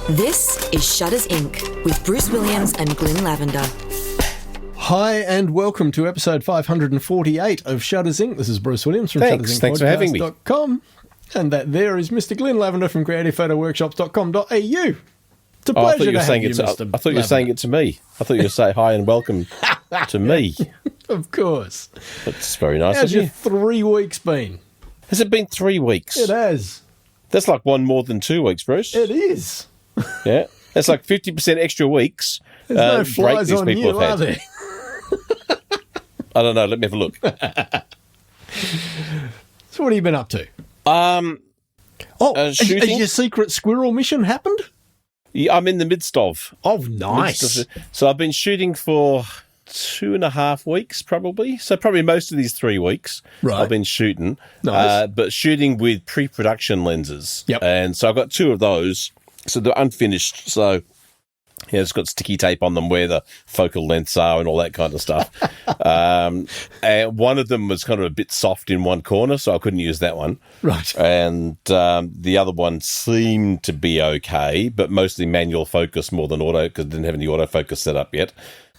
This is Shutters Inc. with Bruce Williams and Glyn Lavender. Hi and welcome to episode 548 of Shutters Inc. This is Bruce Williams from Thanks for having me. shuttersinc.com. And that there is Mr. Glyn Lavender from creativephotoworkshops.com.au. It's a pleasure to have you, Mr. I thought you were saying it to me. I thought you were saying hi and welcome to me. Of course. That's very nice How's of you. your 3 weeks been? Has it been 3 weeks? It has. That's like one more than 2 weeks, Bruce. It is. Yeah. That's like 50% extra weeks. There's no flies on you, are there? I don't know. Let me have a look. So what have you been up to? Has your secret squirrel mission happened? Yeah, I'm in the midst of. Oh, nice. So I've been shooting for 2.5 weeks, probably. So probably most of these 3 weeks I've been shooting. Nice. But shooting with pre-production lenses. Yep. And so I've got 2 of those. So they're unfinished. So yeah, it's got sticky tape on them where the focal lengths are and all that kind of stuff. And one of them was kind of a bit soft in one corner, so I couldn't use that one. Right. And the other one seemed to be okay, but mostly manual focus more than auto because I didn't have any autofocus set up yet.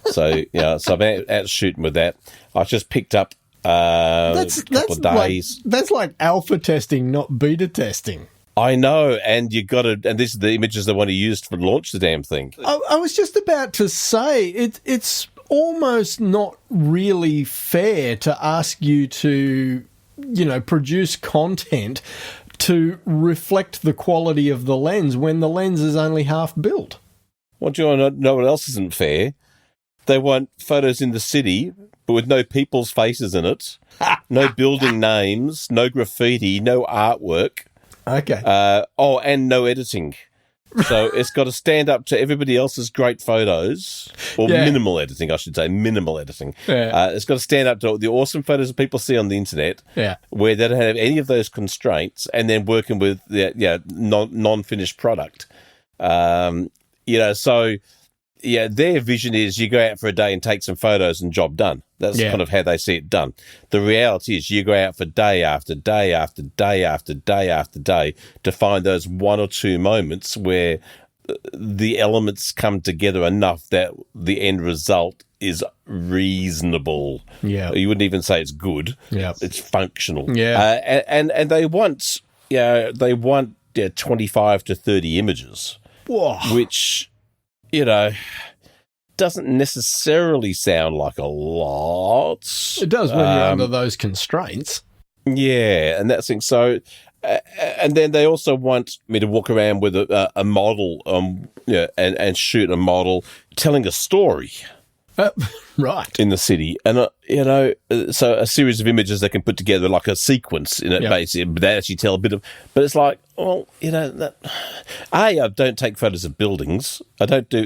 So, yeah, so I've been out shooting with that. I just picked up a couple of days. That's like alpha testing, not beta testing. I know, and you got to, and these are the images they want to use to launch the damn thing. I was just about to say, it's almost not really fair to ask you to, produce content to reflect the quality of the lens when the lens is only half built. Well, do you want to know what else isn't fair? They want photos in the city, but with no people's faces in it, no building names, no graffiti, no artwork. Okay. And no editing. So it's got to stand up to everybody else's great photos, or minimal editing, I should say, minimal editing. Yeah. It's got to stand up to the awesome photos that people see on the internet, where they don't have any of those constraints, and then working with non-finished product. Their vision is you go out for a day and take some photos and job done. That's kind of how they see it done. The reality is you go out for day after day after day after day after day to find those 1 or 2 moments where the elements come together enough that the end result is reasonable. Yeah. You wouldn't even say it's good. Yeah. It's functional. Yeah. And they want 25 to 30 images. Whoa. Which doesn't necessarily sound like a lot. It does when you're under those constraints. Yeah, and that's thing. So, and then they also want me to walk around with a model, and shoot a model telling a story. Right. In the city. And, so a series of images they can put together like a sequence in it, basically. But they actually tell a bit of, but it's like, well, I don't take photos of buildings. I don't do,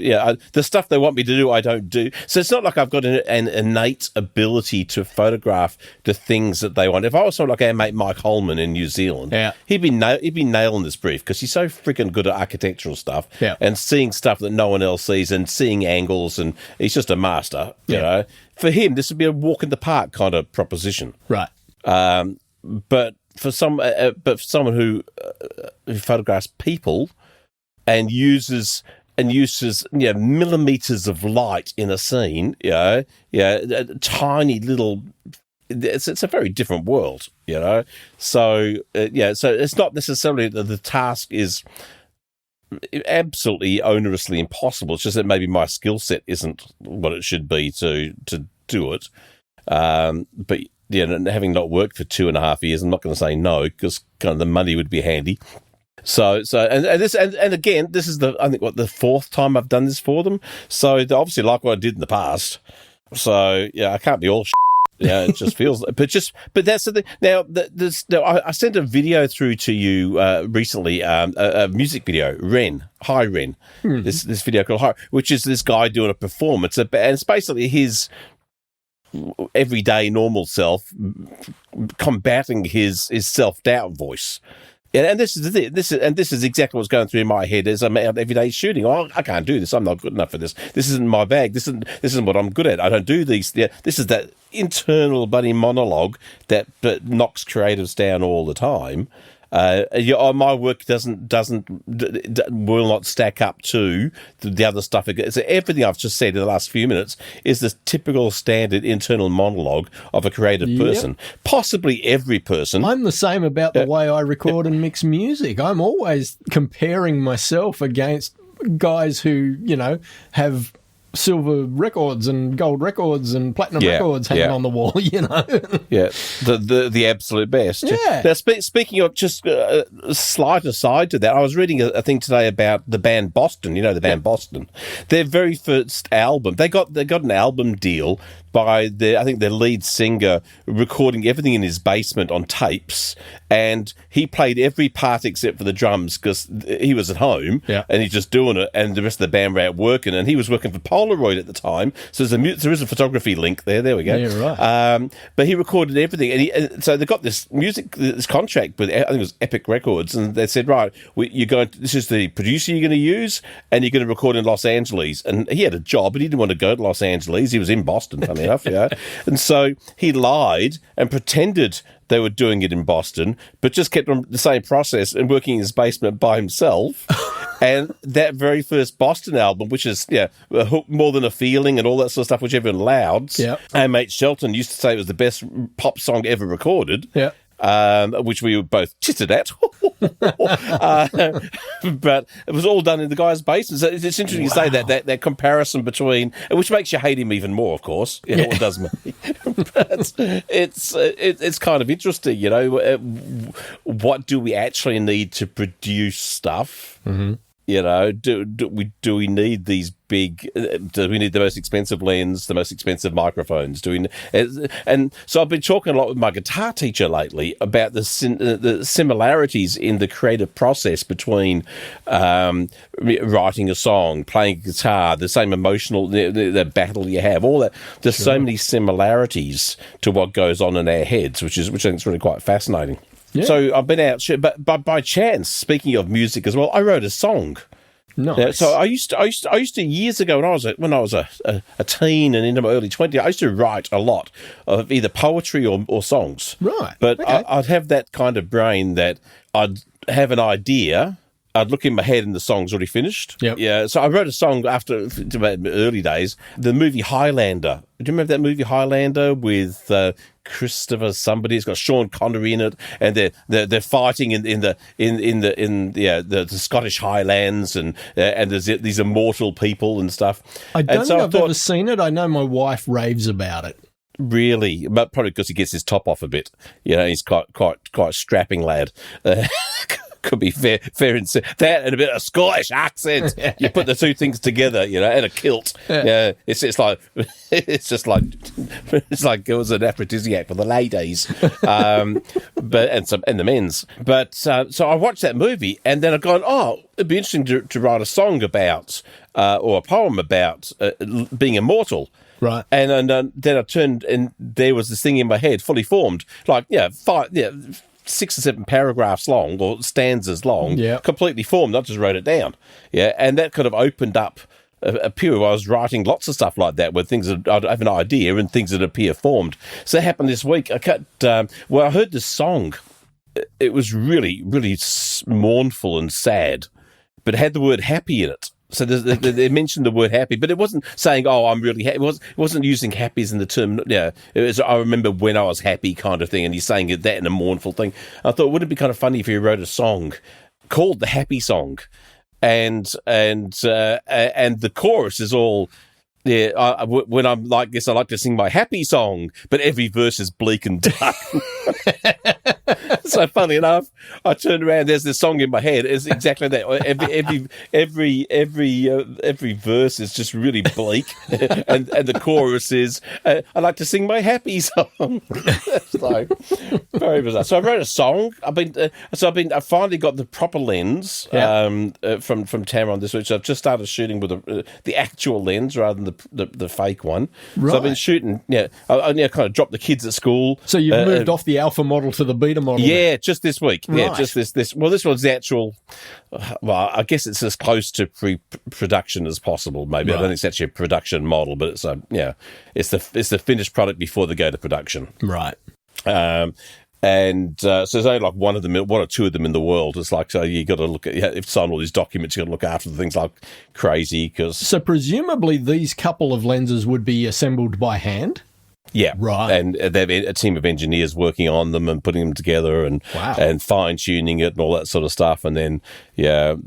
the stuff they want me to do, I don't do. So it's not like I've got an innate ability to photograph the things that they want. If I was sort of like our mate Mike Holman in New Zealand, he'd be nailing this brief because he's so freaking good at architectural stuff and seeing stuff that no one else sees and seeing angles, and he's just a master, you know. For him, this would be a walk in the park kind of proposition. Right. But for someone who photographs people and uses millimeters of light in a scene, tiny little. It's a very different world, So so it's not necessarily that the task is absolutely onerously impossible. It's just that maybe my skill set isn't what it should be to do it. But having not worked for 2.5 years, I'm not going to say no because kind of the money would be handy. So again, this is the 4th time I've done this for them. So they obviously like what I did in the past. So I can't be all. It just feels. But that's the thing. Now, I sent a video through to you recently, a music video, Ren. Hi, Ren. This video called Hi, which is this guy doing a performance, and it's basically his everyday normal self combating his self-doubt voice. And this is this is exactly what's going through my head as I'm out every day shooting. Oh, I can't do this. I'm not good enough for this. This isn't my bag. This isn't what I'm good at. I don't do these. This is that internal bloody monologue that knocks creatives down all the time. My work will not stack up to the other stuff. So everything I've just said in the last few minutes is the typical standard internal monologue of a creative person. Possibly every person. I'm the same about the way I record and mix music. I'm always comparing myself against guys who, have silver records and gold records and platinum records hanging on the wall, the absolute best. Yeah. Now, speaking of, just a slight aside to that, I was reading a thing today about the band Boston. You know the band Boston. Their very first album, they got an album deal by their lead singer recording everything in his basement on tapes, and he played every part except for the drums because he was at home and he's just doing it, and the rest of the band were out working, and he was working for Polaroid at the time, so there is a photography link there. There we go. Yeah, right. But he recorded everything, and so they got this contract with, I think it was Epic Records, and they said, right, this is the producer you're going to use, and you're going to record in Los Angeles. And he had a job, but he didn't want to go to Los Angeles. He was in Boston, funny enough, and so he lied and pretended they were doing it in Boston, but just kept on the same process and working in his basement by himself. And that very first Boston album, which is More Than a Feeling and all that sort of stuff, which everyone louds. And mate Shelton used to say it was the best pop song ever recorded. Which we were both chittered at. But it was all done in the guy's basement. So it's interesting to say that comparison between, which makes you hate him even more, of course. It does me. But it's kind of interesting, what do we actually need to produce stuff? Mm-hmm. Do we need these big? Do we need the most expensive lens, the most expensive microphones? And so I've been talking a lot with my guitar teacher lately about the similarities in the creative process between writing a song, playing guitar, the same emotional the battle you have, all that. There's so many similarities to what goes on in our heads, which I think is really quite fascinating. Yeah. So I've been out, but by chance, speaking of music as well, I wrote a song. Nice. So I used to years ago when I was a teen and into my early 20s, I used to write a lot of either poetry or songs. Right. But okay. I'd have that kind of brain that I'd have an idea. I'd look in my head and the song's already finished. Yep. Yeah. So I wrote a song after early days. The movie Highlander. Do you remember that movie Highlander with Christopher somebody? It's got Sean Connery in it, and they're fighting in the Scottish Highlands, and there's these immortal people and stuff. I don't think I've ever seen it. I know my wife raves about it. Really, but probably because he gets his top off a bit. He's quite strapping lad. Could be fair and that and a bit of Scottish accent. You put the two things together, and a kilt. Yeah, it's like it was an aphrodisiac for the ladies, and the men's. But so I watched that movie, and then I've gone, it'd be interesting to write a song about or a poem about being immortal. Right. And then I turned, and there was this thing in my head, fully formed, 6 or 7 paragraphs long or stanzas long, completely formed. I just wrote it down. Yeah. And that kind of opened up a period where I was writing lots of stuff like that, where I'd have an idea and things that appear formed. So that happened this week. I heard this song. It was really, really mournful and sad, but it had the word happy in it. So they mentioned the word happy, but it wasn't saying, I'm really happy. It wasn't using happy as in the term, it was, I remember when I was happy kind of thing, and he's saying that in a mournful thing. I thought, wouldn't it be kind of funny if he wrote a song called The Happy Song, and the chorus is all, when I'm like this, I like to sing my happy song, but every verse is bleak and dark. So funny enough, I turned around. There's this song in my head. It's exactly that. Every verse is just really bleak, and the chorus is, "I like to sing my happy song." It's like very bizarre. So I wrote a song. I finally got the proper lens from Tamron this week. So I've just started shooting with the actual lens rather than the fake one. Right. So I've been shooting. I kind of dropped the kids at school. So you've moved off the alpha model to the beta model. Yeah, just this week. Right. Yeah, just this. Well, this one's the actual. Well, I guess it's as close to pre-production as possible. Maybe I don't think it's actually a production model, but it's the finished product before they go to production. Right. And so there's only like one or two of them in the world. It's like, so you got to look at, if you sign all these documents, you got to look after things like crazy. So presumably these couple of lenses would be assembled by hand? Yeah, right. And they have a team of engineers working on them and putting them together and fine tuning it and all that sort of stuff, and then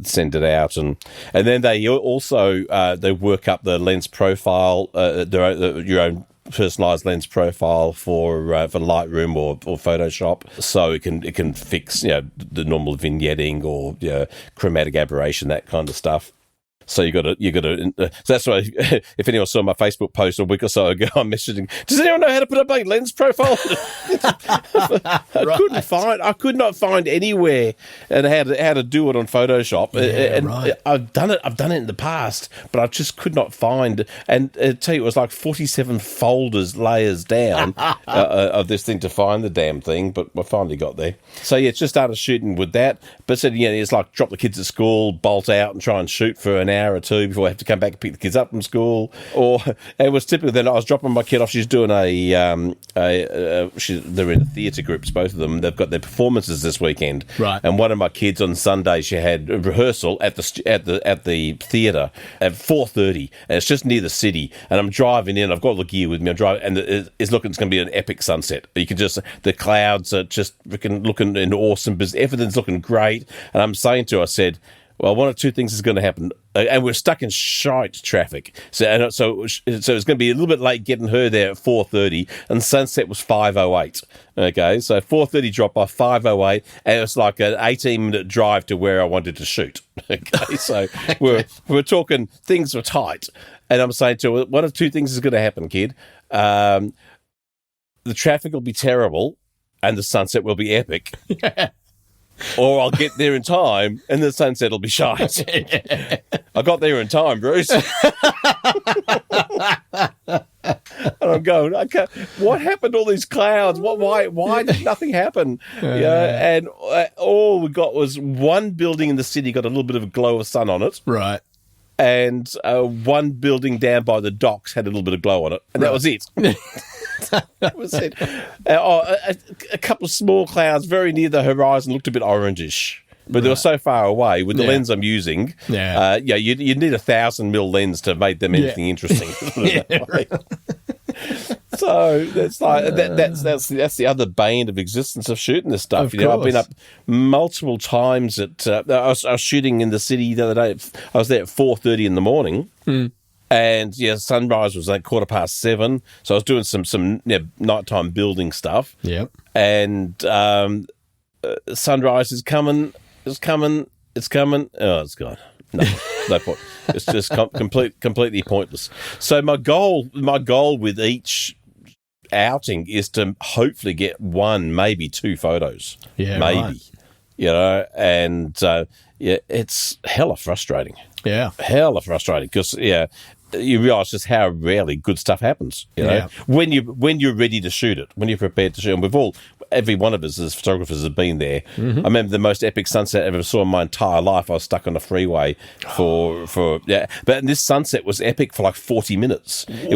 send it out, and then they also they work up the lens profile, your own personalized lens profile for Lightroom or Photoshop, so it can fix the normal vignetting or chromatic aberration, that kind of stuff. So you got to. So that's why, if anyone saw my Facebook post a week or so ago, I'm messaging, does anyone know how to put up a lens profile? I could not find anywhere and how to do it on Photoshop. I've done it in the past, but I just could not find. And I tell you, it was like 47 layers down of this thing to find the damn thing. But I finally got there. So just started shooting with that. But said it's like drop the kids at school, bolt out, and try and shoot for an hour or two before I have to come back and pick the kids up from school. Or it was typical that I was dropping my kid off. She's doing they're in theatre groups, both of them. They've got their performances this weekend. Right. And one of my kids on Sunday, she had a rehearsal at the theatre at 4:30, and it's just near the city. And I'm driving in. I've got the gear with me. I'm driving, and it's going to be an epic sunset. You can just, the clouds are just looking awesome. Everything's looking great. And I'm saying to her, I said, well, one of two things is going to happen, and we're stuck in shite traffic. So it's going to be a little bit late getting her there at 4:30, and sunset was 5:08. Okay, so 4:30 drop off, 5:08, and it was like an 18-minute drive to where I wanted to shoot. Okay, so we're talking, things were tight, and I'm saying to her, one of two things is going to happen, kid. The traffic will be terrible, and the sunset will be epic. Or I'll get there in time and the sunset will be shite. I got there in time, Bruce. And I'm going, okay, what happened to all these clouds? Why did nothing happen? And all we got was one building in the city got a little bit of a glow of sun on it. Right. And one building down by the docks had a little bit of glow on it. And that was it. That was it. A couple of small clouds very near the horizon looked a bit orangish, but they were so far away with the lens I'm using. You need 1,000 mil lens to make them anything interesting. So that's like that's the other bane of existence of shooting this stuff. I've been up multiple times at. I was shooting in the city the other day. I was there at 4:30 in the morning. And sunrise was like 7:15, so I was doing some nighttime building stuff. Yep. And sunrise is coming. It's coming. Oh, it's gone. No point. It's just completely pointless. So my goal with each outing is to hopefully get one, maybe two photos. Yeah, maybe. Right. And it's hella frustrating. Yeah, hella frustrating because you realise just how rarely good stuff happens. When you're ready to shoot it, when you're prepared to shoot, and every one of us as photographers have been there. Mm-hmm. I remember the most epic sunset I ever saw in my entire life. I was stuck on a freeway but this sunset was epic for like 40 minutes. What? It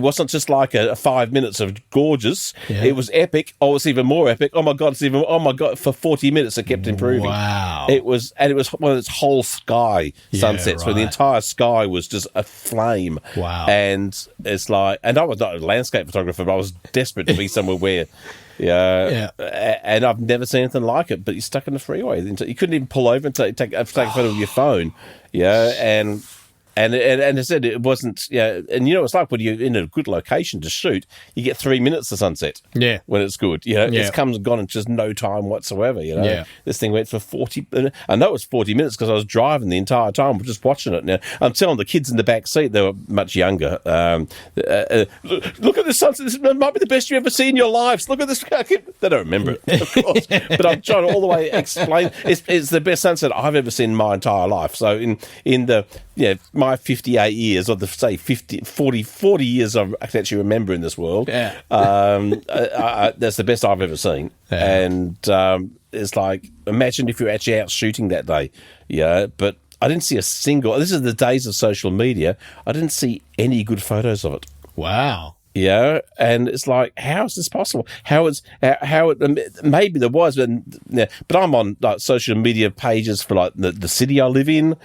wasn't just like a 5 minutes of gorgeous. Yeah. It was epic. Oh, it's even more epic. Oh my god, for 40 minutes it kept improving. Wow. It was one of those whole sky sunsets where the entire sky was just aflame. Wow. And it's like, and I was not a landscape photographer, but I was desperate to be somewhere where and I've never seen anything like it. But you're stuck in the freeway. You couldn't even pull over and take a photo with your phone. And I said it wasn't. And it's like when you're in a good location to shoot, you get 3 minutes of sunset. Yeah, when it's good. It's comes and gone in just no time whatsoever. This thing went for 40. I know it was 40 minutes because I was driving the entire time, just watching it. Now I'm telling the kids in the back seat, they were much younger. Look at this sunset. This might be the best you ever seen in your lives. Look at this. They don't remember it, of course. But I'm trying to all the way explain. It's the best sunset I've ever seen in my entire life. So in the my 58 years, or say 40 years I can actually remember in this world. Yeah. That's the best I've ever seen. Yeah. And it's like, imagine if you're actually out shooting that day. But I didn't see a single. This is the days of social media. I didn't see any good photos of it. Wow. and it's like, how is this possible? Maybe there was, but I'm on like social media pages for like the city I live in,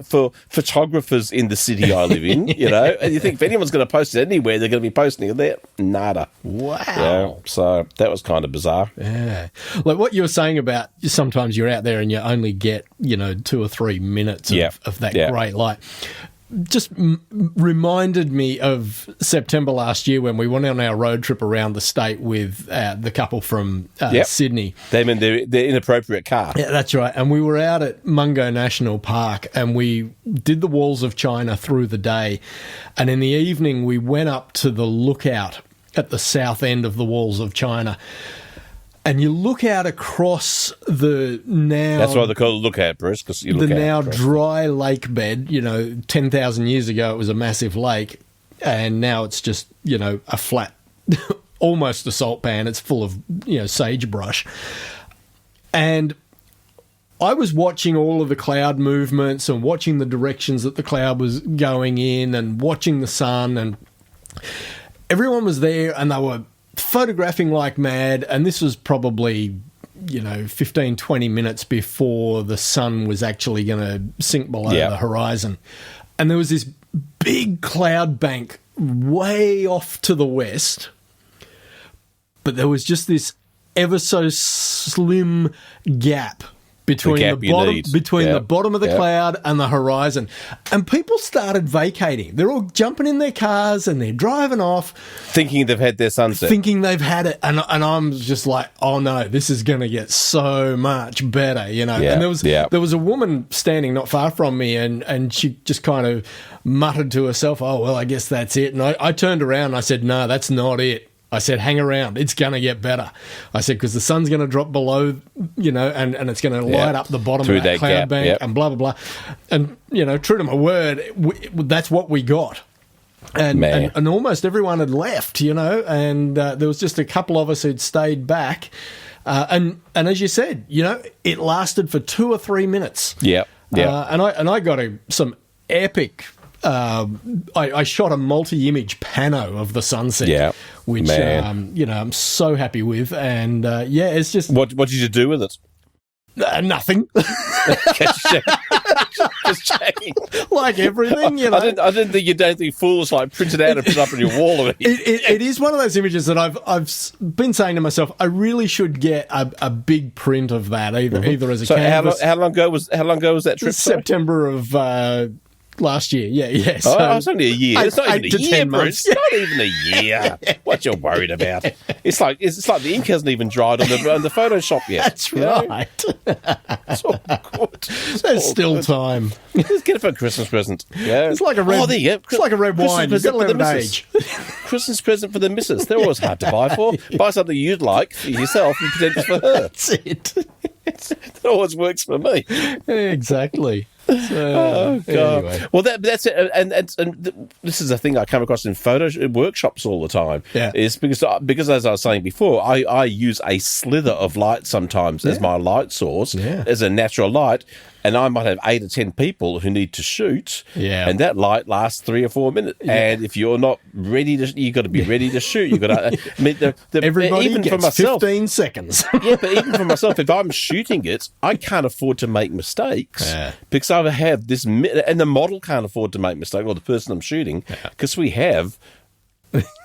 for photographers in the city I live in, and you think if anyone's going to post it anywhere, they're going to be posting it there. Nada. Wow. So that was kind of bizarre. Yeah. Like what you were saying about sometimes you're out there and you only get, 2 or 3 minutes of that great light. Just reminded me of September last year when we went on our road trip around the state with the couple from Sydney. Them in their inappropriate car. Yeah, that's right. And we were out at Mungo National Park and we did the walls of China through the day. And in the evening, we went up to the lookout at the south end of the walls of China. And you look out across the now... That's why they call it lookout, Bruce, because you look the out now across. Dry lake bed. 10,000 years ago it was a massive lake, and now it's just, a flat, almost a salt pan. It's full of, sagebrush. And I was watching all of the cloud movements and watching the directions that the cloud was going in and watching the sun, and everyone was there and they were photographing like mad, and this was probably 15, 20 minutes before the sun was actually going to sink below the horizon. And there was this big cloud bank way off to the west, but there was just this ever so slim gap between the bottom of the cloud and the horizon. And people started vacating. They're all jumping in their cars and they're driving off. Thinking they've had their sunset. Thinking they've had it. And I'm just like, oh no, this is going to get so much better, And there was a woman standing not far from me and she just kind of muttered to herself, oh, well, I guess that's it. And I turned around and I said, no, that's not it. I said, hang around. It's going to get better. I said, because the sun's going to drop below, and it's going to light up the bottom of that cloud bank and blah, blah, blah. And, true to my word, that's what we got. And almost everyone had left, and there was just a couple of us who'd stayed back. And as you said, it lasted for 2 or 3 minutes. Yeah. And I got some epic... I shot a multi-image pano of the sunset, which I'm so happy with, and it's just what did you do with it? Nothing. Just checking. Like everything, I didn't think you'd anything foolish like print it out and put it up on your wall. It is one of those images that I've been saying to myself, I really should get a big print of that, either as a canvas. How long ago was that trip? September of. Last year, yeah. So, it's only a year. It's not even a year, Bruce. It's not even a year. What you're worried about? It's like the ink hasn't even dried on the Photoshop yet. That's right. It's all good. There's still time. Just get it for a Christmas present. Yeah. It's like a red. It's like a red wine. You've got to let it age. Christmas present for the missus. They're always hard to buy for. Buy something you'd like for yourself and pretend it's for her. That's it. It always works for me. Exactly. Oh God! Anyway. Well, that's it, and this is a thing I come across in photo workshops all the time. Yeah, is because as I was saying before, I use a slither of light sometimes as my light source, as a natural light, and I might have 8 or 10 people who need to shoot, and that light lasts 3 or 4 minutes. And if you're not ready to, you got to be ready to shoot. You got to. I mean, everybody even gets for myself, 15 seconds. But even for myself, if I'm shooting it, I can't afford to make mistakes because I have this, and the model can't afford to make mistakes, or the person I'm shooting, because we have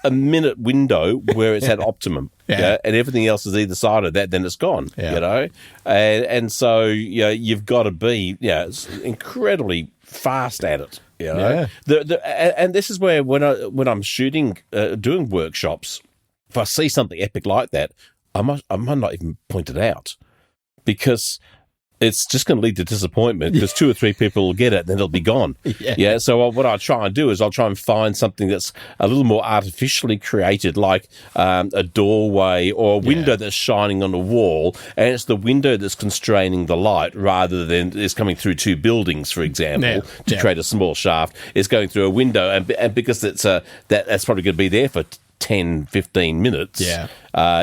a minute window where it's at optimum, and everything else is either side of that, then it's gone, and so you've got to be incredibly fast at it, and this is where when I'm shooting, doing workshops, if I see something epic like that, I might not even point it out because it's just going to lead to disappointment because 2 or 3 people will get it and then it'll be gone. So what I try and do is I'll try and find something that's a little more artificially created, like a doorway or a window that's shining on a wall, and it's the window that's constraining the light rather than it's coming through 2 buildings, for example, to create a small shaft. It's going through a window, and because it's that's probably going to be there for 10, 15 minutes,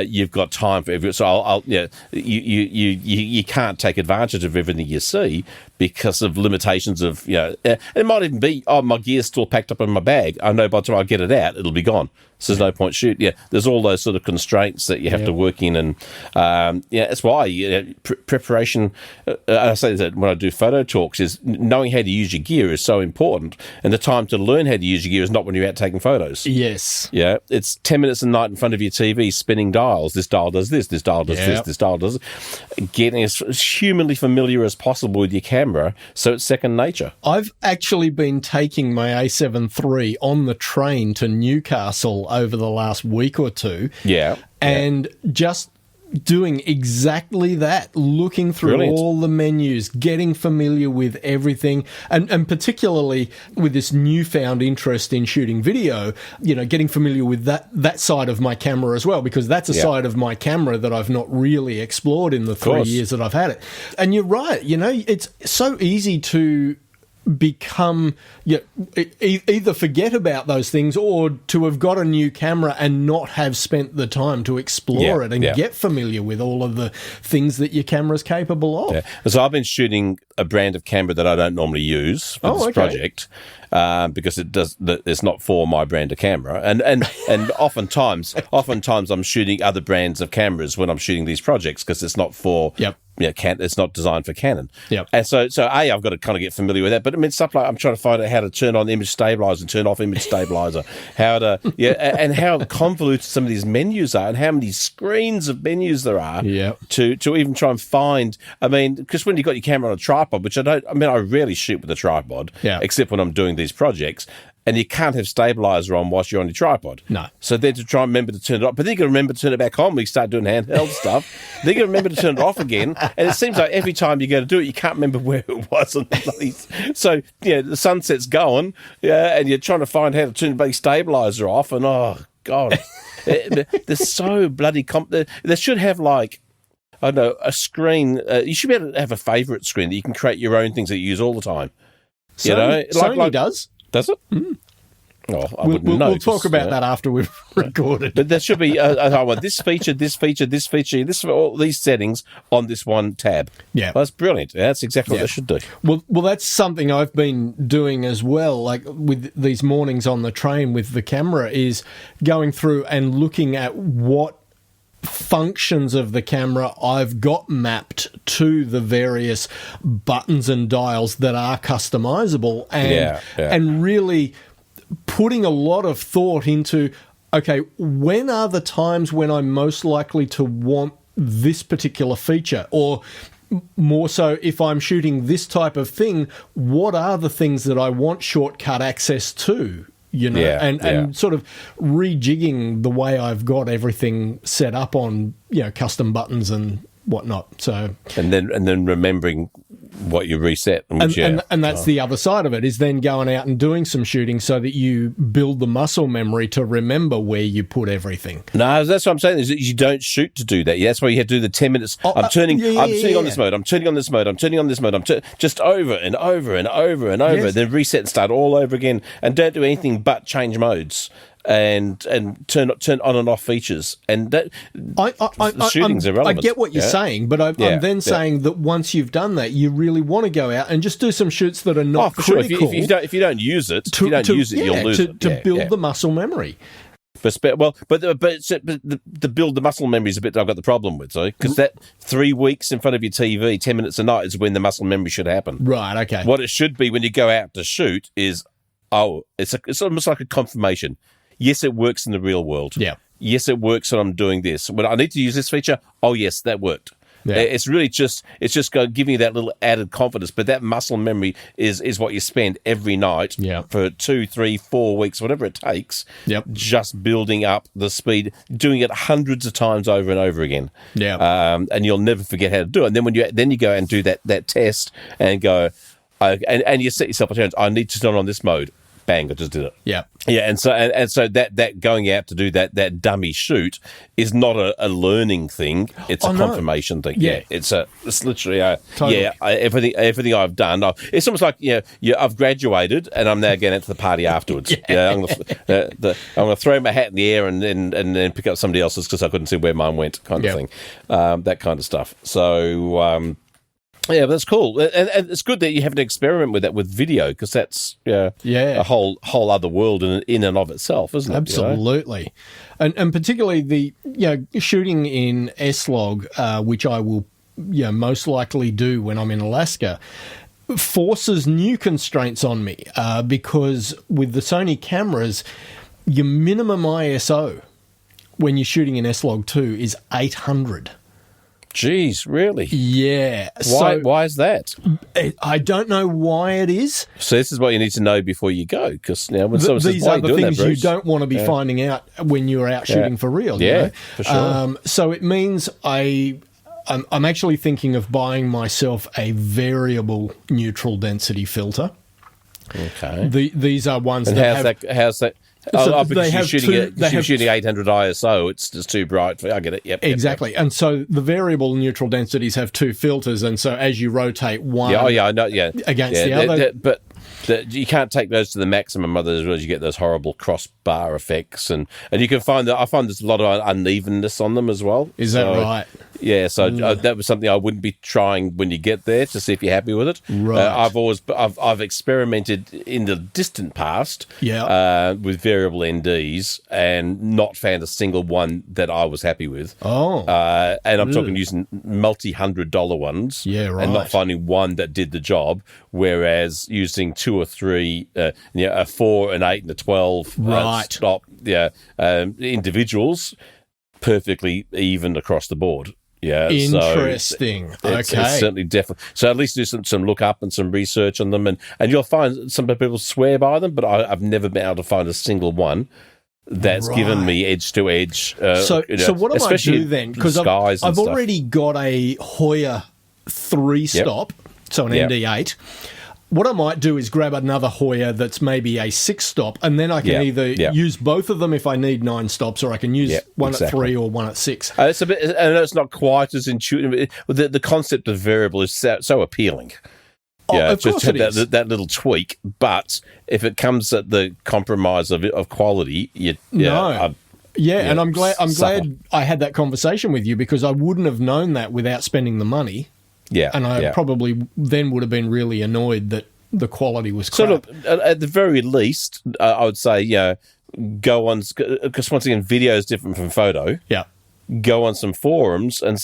You've got time for everything. So you can't take advantage of everything you see because of limitations of, it might even be, my gear's still packed up in my bag. I know by the time I get it out, it'll be gone. So there's no point shooting. Yeah, there's all those sort of constraints that you have to work in. And, that's why preparation, I say that when I do photo talks, is knowing how to use your gear is so important. And the time to learn how to use your gear is not when you're out taking photos. Yes. Yeah, it's 10 minutes a night in front of your TV spinning dials. This dial does this dial does this dial does it. Getting as humanly familiar as possible with your camera so it's second nature. I've actually been taking my A7 III on the train to Newcastle over the last week or two. Yeah. And just doing exactly that, looking through all the menus, getting familiar with everything, and particularly with this newfound interest in shooting video, getting familiar with that side of my camera as well, because that's a side of my camera that I've not really explored in the 3 years that I've had it. And you're right, it's so easy to become either forget about those things or to have got a new camera and not have spent the time to explore it and get familiar with all of the things that your camera's capable of. So I've been shooting a brand of camera that I don't normally use for this project because it's not for my brand of camera, and oftentimes I'm shooting other brands of cameras when I'm shooting these projects because it's not for it's not designed for Canon. And so I've got to kind of get familiar with that. But I mean, stuff like I'm trying to find out how to turn on image stabilizer and turn off image stabilizer, how to and how convoluted some of these menus are, and how many screens of menus there are to even try and find. I mean, because when you've got your camera on a tripod, which I rarely shoot with a tripod, except when I'm doing these projects. And you can't have stabilizer on whilst you're on your tripod. No. So then to try and remember to turn it off. But then you got to remember to turn it back on when you start doing handheld stuff. Then you got to remember to turn it off again. And it seems like every time you go to do it, you can't remember where it was. So, the sunset's going, and you're trying to find how to turn the bloody stabilizer off. And, oh, God. They're so bloody... They should have, like... I don't know, a screen. You should be able to have a favourite screen that you can create your own things that you use all the time. Sony does. Does it? Mm. Oh, I wouldn't know. We'll talk about that after we've recorded. But there should be, I want this feature, all these settings on this one tab. Yeah. Well, that's brilliant. That's exactly what they should do. Well, that's something I've been doing as well, like with these mornings on the train with the camera, is going through and looking at what functions of the camera I've got mapped to the various buttons and dials that are customizable, and really putting a lot of thought into, okay, when are the times when I'm most likely to want this particular feature? Or more so, if I'm shooting this type of thing, what are the things that I want shortcut access to? And sort of rejigging the way I've got everything set up on, custom buttons and whatnot. So and then remembering what you reset, and that's the other side of it, is then going out and doing some shooting so that you build the muscle memory to remember where you put everything. No, that's what I'm saying, is that you don't shoot to do that. That's why you have to do the 10 minutes. I'm turning on this mode. I'm turning on this mode. I'm turning on this mode. Just over and over and over and over. Then reset and start all over again, and don't do anything but change modes. And turn on and off features, and that the shooting's irrelevant. I get what you're saying, but I'm then saying that once you've done that, you really want to go out and just do some shoots that are not critical. Sure. If you don't use it, you'll lose it. To build the muscle memory. But the build the muscle memory is a bit that I've got the problem with, because that 3 weeks in front of your TV, 10 minutes a night, is when the muscle memory should happen. Right. Okay. What it should be when you go out to shoot is, it's almost like a confirmation. Yes, it works in the real world. Yeah. Yes, it works when I'm doing this. When I need to use this feature, oh, yes, that worked. Yeah. It's really just giving you that little added confidence. But that muscle memory is what you spend every night for 2, 3, 4 weeks, whatever it takes, just building up the speed, doing it hundreds of times over and over again. Yeah. And you'll never forget how to do it. And then you go and do that test and go, and you set yourself a challenge. I need to turn on this mode. bang, I just did it. Yeah. Yeah, and so that going out to do that dummy shoot is not a learning thing; it's a confirmation thing. Yeah. It's literally Totally. everything I've done. It's almost like I've graduated and I'm now getting out to the party afterwards. I'm gonna throw my hat in the air and then pick up somebody else's because I couldn't see where mine went, kind of thing. That kind of stuff. So. Yeah, that's cool, and it's good that you have an experiment with that with video because that's a whole other world in and of itself, isn't it? Absolutely, and particularly the shooting in S-Log, which I will most likely do when I'm in Alaska, forces new constraints on me because with the Sony cameras, your minimum ISO when you're shooting in S-Log 2 is 800. Jeez, really? Yeah. Why is that? I don't know why it is. So this is what you need to know before you go, because when these are the things you don't want to be finding out when you're out shooting for real. Yeah, for sure. So it means I'm actually thinking of buying myself a variable neutral density filter. Okay. These are ones and how's that? So because you're shooting 800 ISO, it's just too bright. I get it. Yep. Exactly. And so the variable neutral densities have two filters, and so as you rotate one I know, against the other. But you can't take those to the maximum, otherwise you get those horrible crossbar effects, and you can find that I find there's a lot of unevenness on them as well. Is that right? Yeah, so that was something I wouldn't be trying when you get there to see if you're happy with it. Right. I've experimented in the distant past with variable NDs and not found a single one that I was happy with. Oh. And I'm talking using multi-$100 ones. Yeah, right. And not finding one that did the job, whereas using two or three, a 4, an 8, and a 12 stop individuals, perfectly even across the board. Yeah, interesting. So it's certainly definitely. So at least do some look up and some research on them, and you'll find some people swear by them, but I've never been able to find a single one that's given me edge to edge. So what do I do then? Because I've already got a Hoya 3-stop, so an ND8. What I might do is grab another Hoya that's maybe a 6-stop, and then I can either use both of them if I need 9 stops, or I can use one at 3 or one at 6. It's a bit, and it's not quite as intuitive. The concept of variable is so appealing. Of course it is. That little tweak, but if it comes at the compromise of quality, and I'm glad I had that conversation with you, because I wouldn't have known that without spending the money. Yeah, and I probably then would have been really annoyed that the quality was crap. Sort of, at the very least, I would say, go on, because once again, video is different from photo. Yeah. Go on some forums and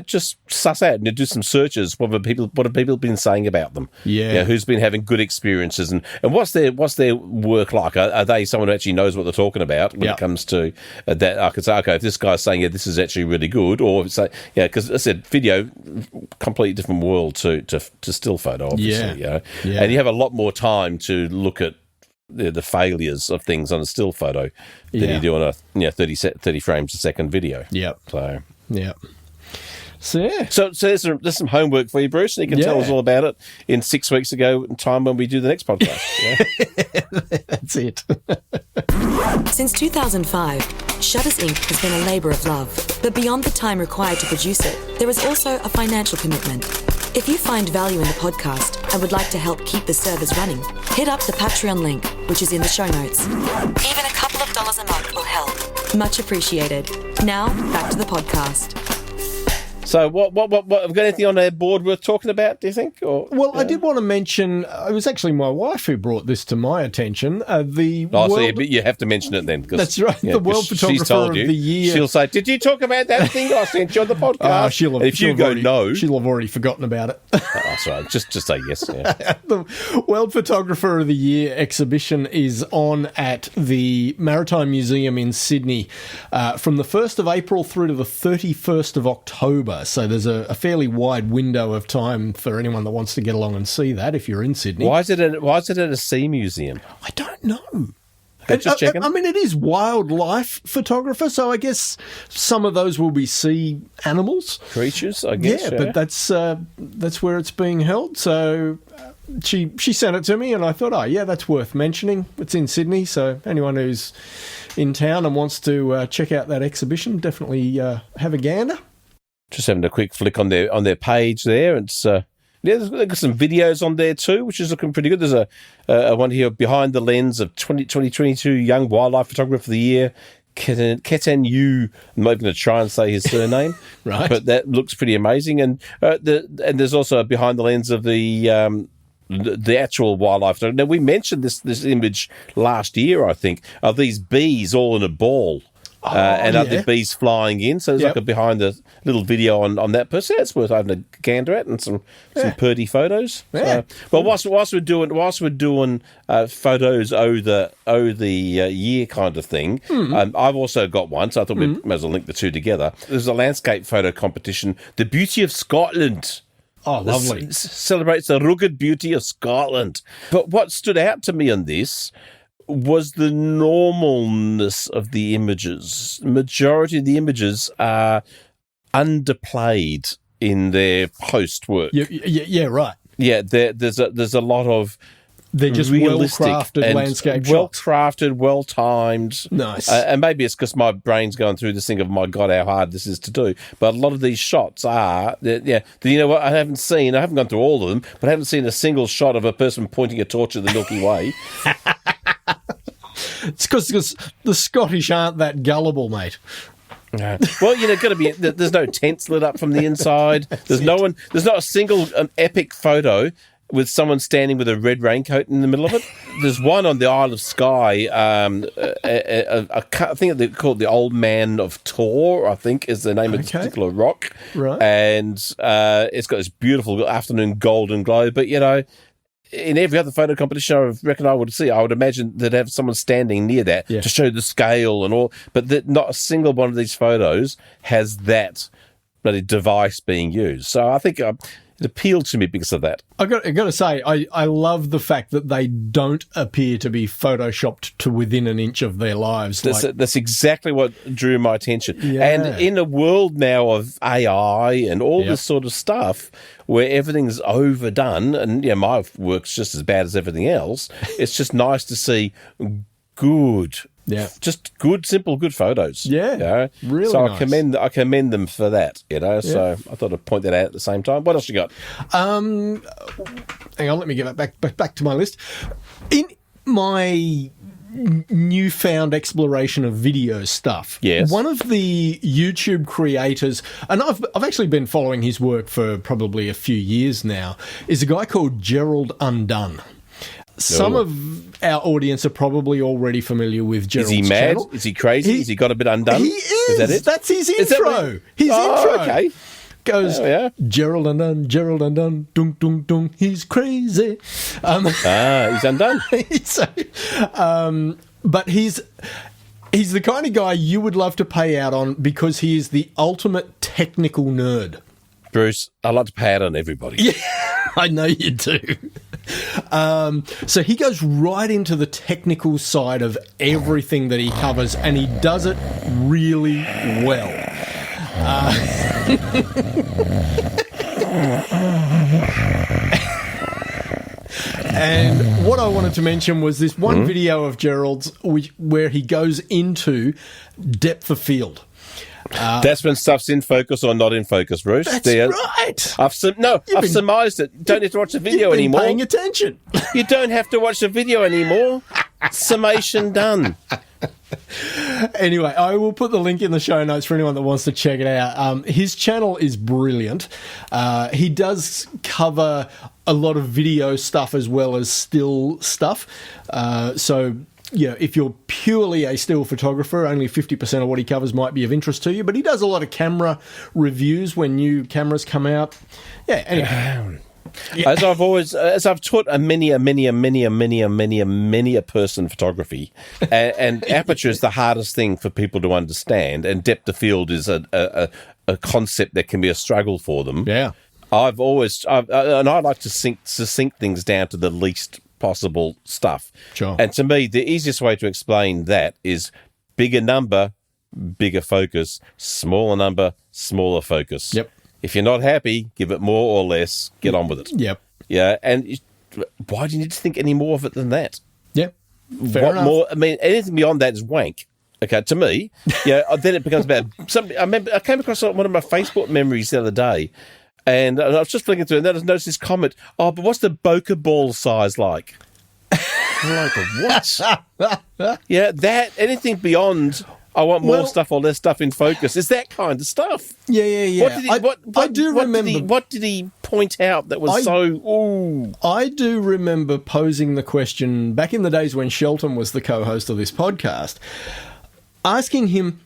just suss out and do some searches. What have people been saying about them? Yeah, who's been having good experiences, and what's their work like? Are they someone who actually knows what they're talking about when it comes to that? I could say, okay, if this guy's saying this is actually really good, or if it's because I said video, completely different world to still photo, obviously. And you have a lot more time to look at the failures of things on a still photo than you do on a 30 frames a second video. So there's some homework for you, Bruce, and you can tell us all about it in 6 weeks ago in time when we do the next podcast. That's it. Since 2005, Shutters Inc. has been a labour of love. But beyond the time required to produce it, there is also a financial commitment. If you find value in the podcast and would like to help keep the servers running, hit up the Patreon link, which is in the show notes. Even a couple of dollars a month will help. Much appreciated. Now, back to the podcast. So what have we got anything on our board worth talking about, do you think? I did want to mention, it was actually my wife who brought this to my attention. But you have to mention it then. That's right. The World Photographer of the Year. She'll say, did you talk about that thing I sent you on the podcast? If you go no. She'll have already forgotten about it. That's right. Just say yes. Yeah. The World Photographer of the Year exhibition is on at the Maritime Museum in Sydney from the 1st of April through to the 31st of October. So there's a fairly wide window of time for anyone that wants to get along and see that if you're in Sydney. Why is it at a sea museum? I don't know. Just checking. I mean, it is wildlife photographer, so I guess some of those will be sea animals. Creatures, I guess. Yeah, but that's where it's being held. So, she sent it to me, and I thought, oh yeah, that's worth mentioning. It's in Sydney, so anyone who's in town and wants to check out that exhibition, definitely have a gander. Just having a quick flick on their page there. It's they've got some videos on there too, which is looking pretty good. There's a one here, behind the lens of 2022 Young Wildlife Photographer of the Year, Ketan Yu. I'm not even going to try and say his surname, right? But that looks pretty amazing. And there's also a behind the lens of the actual wildlife. Now, we mentioned this image last year, I think, of these bees all in a ball. And other bees flying in, so there's like a behind the little video on that person. That's worth having a gander at, and some purdy photos. Yeah. Well, whilst we're doing photos the year kind of thing, I've also got one, so I thought we might as well link the two together. There's a landscape photo competition, The Beauty of Scotland. Oh, lovely! Celebrates the rugged beauty of Scotland. But what stood out to me on this was the normalness of the images. Majority of the images are underplayed in their post work. Yeah, right. Yeah, there's a lot of they're just well-crafted landscape shots. Well-crafted, well-timed. Nice. And maybe it's because my brain's going through this thing of, my God, how hard this is to do. But a lot of these shots are, you know what, I haven't gone through all of them, but I haven't seen a single shot of a person pointing a torch at the Milky Way. It's because the Scottish aren't that gullible, mate. Yeah. Well, got to be. There's no tents lit up from the inside. There's not a single epic photo with someone standing with a red raincoat in the middle of it. There's one on the Isle of Skye. I think they call it the Old Man of Tor, I think is the name of this particular rock. Right. And it's got this beautiful afternoon golden glow. But, in every other photo competition I reckon I would see, I would imagine they'd have someone standing near that to show the scale and all. But not a single one of these photos has that bloody device being used. So I think it appealed to me because of that. I got to say, I love the fact that they don't appear to be photoshopped to within an inch of their lives. That's exactly what drew my attention. Yeah. And in a world now of AI and all this sort of stuff, where everything's overdone, and my work's just as bad as everything else, it's just nice to see good. Yeah, just good, simple, good photos. Yeah, really. So nice. I commend them for that. So I thought I'd point that out at the same time. What else you got? Hang on, let me get back to my list. In my newfound exploration of video stuff, yes, one of the YouTube creators, and I've actually been following his work for probably a few years now, is a guy called Gerald Undone. Some of our audience are probably already familiar with Gerald's channel. Is he mad? Channel. Is he crazy? Has he got a bit undone? He is. That it? That's his intro. His intro. Okay. Goes, Gerald Undone, dung, dung, dung, he's crazy. He's undone. But he's the kind of guy you would love to pay out on because he is the ultimate technical nerd. Bruce, I like to pay out on everybody. Yeah, I know you do. So he goes right into the technical side of everything that he covers, and he does it really well. And what I wanted to mention was this one video of Gerald's where he goes into depth of field. That's when stuff's in focus or not in focus, Bruce. That's right. I've surmised it. Don't have to watch the video anymore. Paying attention. You don't have to watch the video anymore. Summation done. Anyway, I will put the link in the show notes for anyone that wants to check it out. His channel is brilliant. He does cover a lot of video stuff as well as still stuff. So if you're purely a still photographer, only 50% of what he covers might be of interest to you. But he does a lot of camera reviews when new cameras come out. Yeah, anyway. As I've taught a many a person photography, and aperture is the hardest thing for people to understand, and depth of field is a concept that can be a struggle for them. Yeah, I like to sink things down to the least possible stuff. Sure. And to me, the easiest way to explain that is bigger number, bigger focus, smaller number, smaller focus. Yep. If you're not happy, give it more or less, get on with it. Yep. Yeah, and why do you need to think any more of it than that? Yeah. Fair What enough. more? I mean, anything beyond that is wank. Okay, to me, then it becomes about something. I remember I came across one of my Facebook memories the other day, and I was just flicking through, and then I noticed this comment. Oh, but what's the bokeh ball size like? Like what? Yeah, that anything beyond. I want more stuff or less stuff in focus. Is that kind of stuff? Yeah. I do remember. What did he point out that was so? Ooh. I do remember posing the question back in the days when Shelton was the co-host of this podcast, asking him,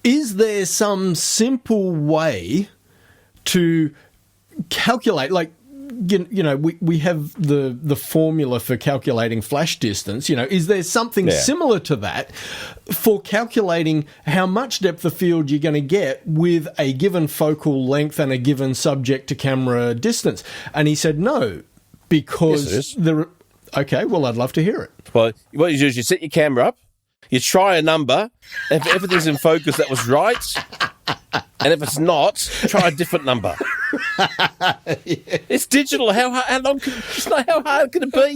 is there some simple way to calculate, like, we have the formula for calculating flash distance, is there something similar to that for calculating how much depth of field you're going to get with a given focal length and a given subject to camera distance? And he said no, because okay, well, I'd love to hear it. Well, what you do is you set your camera up, you try a number, if everything's in focus, that was right. And if it's not, try a different number. It's digital. How long? How hard can it be?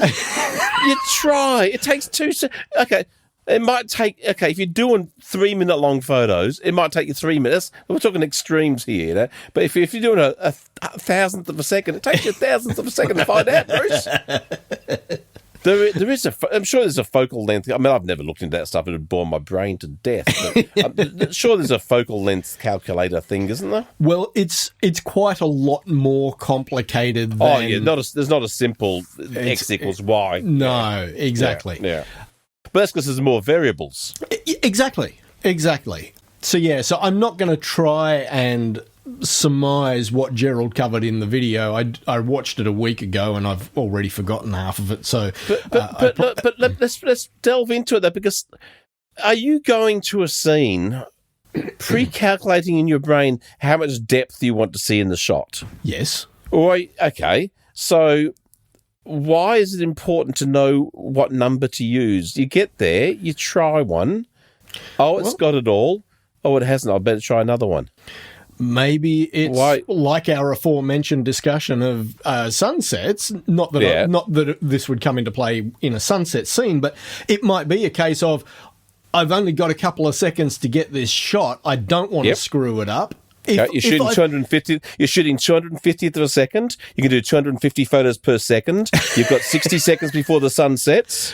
You try. It takes 2 seconds. Okay, it might take. Okay, if you're doing 3-minute long photos, it might take you 3 minutes. We're talking extremes here, But if you're doing a thousandth of a second, it takes you a thousandth of a second to find out, Bruce. There is I'm sure there's a focal length. I mean, I've never looked into that stuff. It would bore my brain to death. But I'm sure there's a focal length calculator thing, isn't there? Well, it's quite a lot more complicated than... there's not a simple X equals Y. No, exactly. Yeah. But that's because there's more variables. Exactly. So I'm not going to try and surmise what Gerald covered in the video. I watched it a week ago and I've already forgotten half of it. So, but let's delve into it though, because are you going to a scene pre-calculating in your brain how much depth you want to see in the shot? Yes. Okay. So why is it important to know what number to use? You get there, you try one. Oh, it's got it all. Oh, it hasn't. I better try another one. Maybe it's like our aforementioned discussion of sunsets. Not that this would come into play in a sunset scene, but it might be a case of I've only got a couple of seconds to get this shot. I don't want to screw it up. You're shooting 250. You're shooting 250th of a second. You can do 250 photos per second. You've got 60 seconds before the sun sets.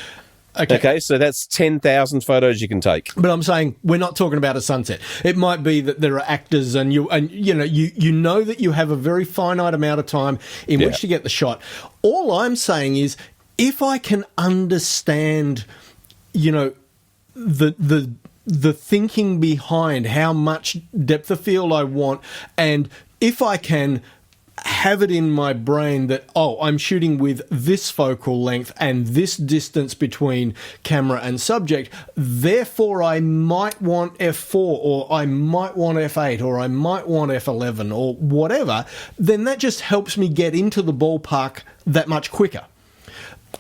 Okay, so that's 10,000 photos you can take. But I'm saying we're not talking about a sunset. It might be that there are actors and you know that you have a very finite amount of time in which to get the shot. All I'm saying is if I can understand, the thinking behind how much depth of field I want, and if I can have it in my brain that, I'm shooting with this focal length and this distance between camera and subject, therefore I might want f4 or I might want f8 or I might want f11 or whatever, then that just helps me get into the ballpark that much quicker.